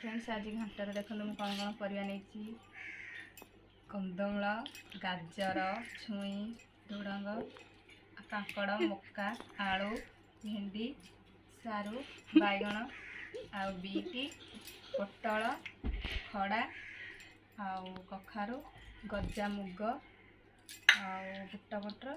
friends आज घंटार देखो मुझे कौन कौन परिया नहीं कंदमूल गाजर छुई झुड़ंग काकड़ मक्का आलू भेंडी सारू बैगण आउ बीटी पोटल खड़ा आउ कखारू गजा मुग आउ बुट बटर